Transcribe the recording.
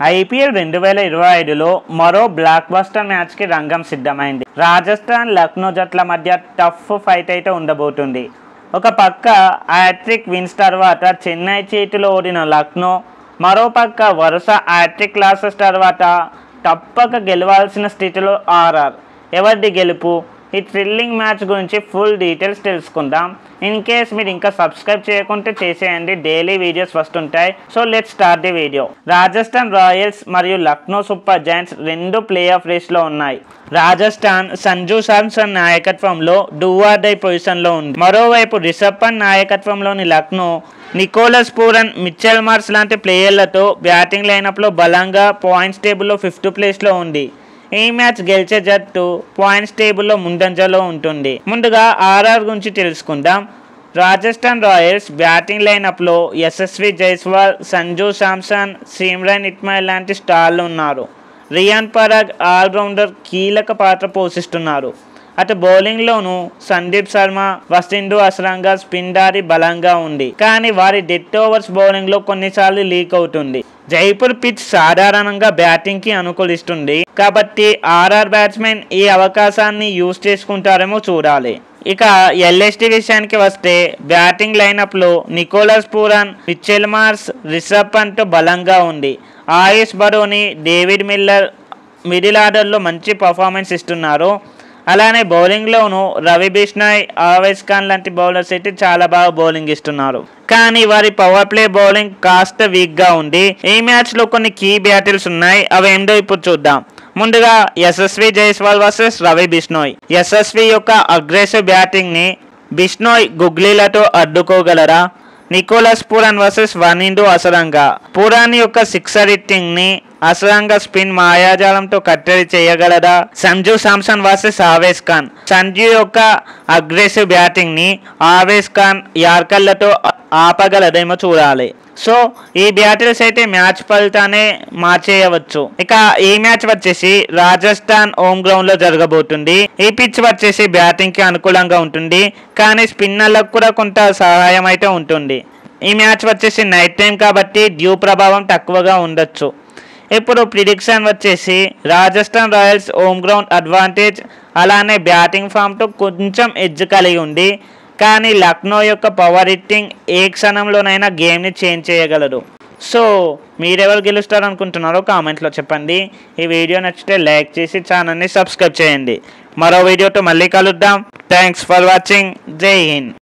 IPL 2025లో మరో block buster మ్యాచ్కి రంగం సిద్ధమైంది. రాజస్థాన్ లక్నో జట్ల మధ్య టఫ్ ఫైట్ అయితే ఉండబోతుంది. ఒక పక్క హ్యాట్రిక్ విన్స్ తర్వాత చెన్నై చేతిలో ఓడిన లక్నో, మరోపక్క వరుస హ్యాట్రిక్ లాసెస్ తర్వాత తప్పక గెలవాల్సిన స్థితిలో ఆర్ఆర్. ఎవరిది గెలుపు? ఈ థ్రిల్లింగ్ మ్యాచ్ గురించి ఫుల్ డీటెయిల్స్ తెలుసుకుందాం. ఇన్ కేస్ మీరు ఇంకా సబ్స్క్రైబ్ చేయకుంటే చేసేయండి, డైలీ వీడియోస్ వస్తుంటాయి. So let's start the video. Rajasthan Royals మరియు లక్నో సూపర్ జైంట్స్ రెండు ప్లే ఆఫ్ రేస్లో ఉన్నాయి. రాజస్థాన్ సంజు శాంసన్ నాయకత్వంలో డూ ఆర్ డై పొజిషన్లో ఉంది. మరోవైపు రిషబ్ పంత్ నాయకత్వంలోని Lucknow Nicholas Pooran, Mitchell Marsh లాంటి ప్లేయర్లతో బ్యాటింగ్ లైనప్లో బలంగా పాయింట్స్ టేబుల్లో 5th ప్లేస్లో ఉంది. ఈ మ్యాచ్ గెలిచే జట్టు పాయింట్స్ టేబుల్లో ముందంజలో ఉంటుంది. ముందుగా ఆర్ఆర్ గురించి తెలుసుకుందాం. రాజస్థాన్ రాయల్స్ బ్యాటింగ్ లైనప్లో యశస్వి జైస్వాల్, సంజు శాంసన్, సిమ్రన్ ఇస్మాయిల్ లాంటి స్టార్లు ఉన్నారు. రియాన్ పరాగ్ ఆల్రౌండర్ కీలక పాత్ర పోషిస్తున్నారు. అటు బౌలింగ్లోనూ సందీప్ శర్మ, వసింధు అసరంగా స్పిన్ దారి బలంగా ఉంది. కానీ వారి డెత్ ఓవర్స్ బౌలింగ్లో కొన్నిసార్లు లీక్ అవుతుంది. జైపూర్ పిచ్ సాధారణంగా బ్యాటింగ్కి అనుకూలిస్తుంది కాబట్టి ఆర్ఆర్ బ్యాట్స్మెన్ ఈ అవకాశాన్ని యూజ్ చేసుకుంటారేమో చూడాలి. ఇక ఎల్ఎస్టీ విషయానికి వస్తే బ్యాటింగ్ లైనప్లో Nicholas Pooran, Mitchell Marsh, Rishabh Pant బలంగా ఉంది. Ayush Badoni, David Miller middle ఆర్డర్లో మంచి పర్ఫార్మెన్స్ ఇస్తున్నారు. అలానే బౌలింగ్లోనూ రవి బిష్నాయ్, ఆవేష్ ఖాన్ లాంటి బౌలర్స్ అయితే చాలా బాగా బౌలింగ్ ఇస్తున్నారు. కానీ వారి పవర్ ప్లే బౌలింగ్ కాస్త వీక్గా ఉంది. ఈ మ్యాచ్లో కొన్ని కీ బ్యాటిల్స్ ఉన్నాయి, అవి ఏంటో ఇప్పుడు చూద్దాం. ముందుగా యశస్వి జైస్వాల్ వర్సెస్ రవి బిష్నోయ్. యశస్వి యొక్క అగ్రెసివ్ బ్యాటింగ్ని బిష్నోయ్ గుగ్లీలతో అడ్డుకోగలరా? Nicholas Pooran versus Wanindu Hasaranga. Pooran యొక్క సిక్సర్ హిట్టింగ్ని అసరంగా స్పిన్ మాయాజాలంతో కట్టడి చేయగలదా? సంజు శాంసన్ వర్సెస్ ఆవేష్ ఖాన్. సంజు యొక్క అగ్రెసివ్ బ్యాటింగ్ని ఆవేష్ ఖాన్ యార్కర్లతో ఆపగలదేమో చూడాలి. సో ఈ బ్యాటిల్స్ అయితే మ్యాచ్ ఫలితాన్ని మార్చేయవచ్చు. ఇక ఈ మ్యాచ్ వచ్చేసి రాజస్థాన్ హోమ్ గ్రౌండ్ లో జరగబోతుంది. ఈ పిచ్ వచ్చేసి బ్యాటింగ్ కి అనుకూలంగా ఉంటుంది, కానీ స్పిన్నర్లకు కూడా కొంత సహాయం అయితే ఉంటుంది. ఈ మ్యాచ్ వచ్చేసి నైట్ టైం కాబట్టి డ్యూ ప్రభావం తక్కువగా ఉండొచ్చు. ఇప్పుడు ప్రిడిక్షన్ వచ్చేసి Rajasthan Royals home ground advantage, అలానే బ్యాటింగ్ ఫామ్తో కొంచెం ఎడ్జ్ కలిగి ఉంది. కానీ లక్నో యొక్క పవర్ హిట్టింగ్ ఏ క్షణంలోనైనా గేమ్ని చేంజ్ చేయగలదు. సో మీరెవరు గెలుస్తారు అనుకుంటున్నారో కామెంట్లో చెప్పండి. ఈ వీడియో నచ్చితే లైక్ చేసి ఛానల్ని సబ్స్క్రైబ్ చేయండి. మరో వీడియోతో మళ్ళీ కలుద్దాం. Thanks for watching. జై హింద్.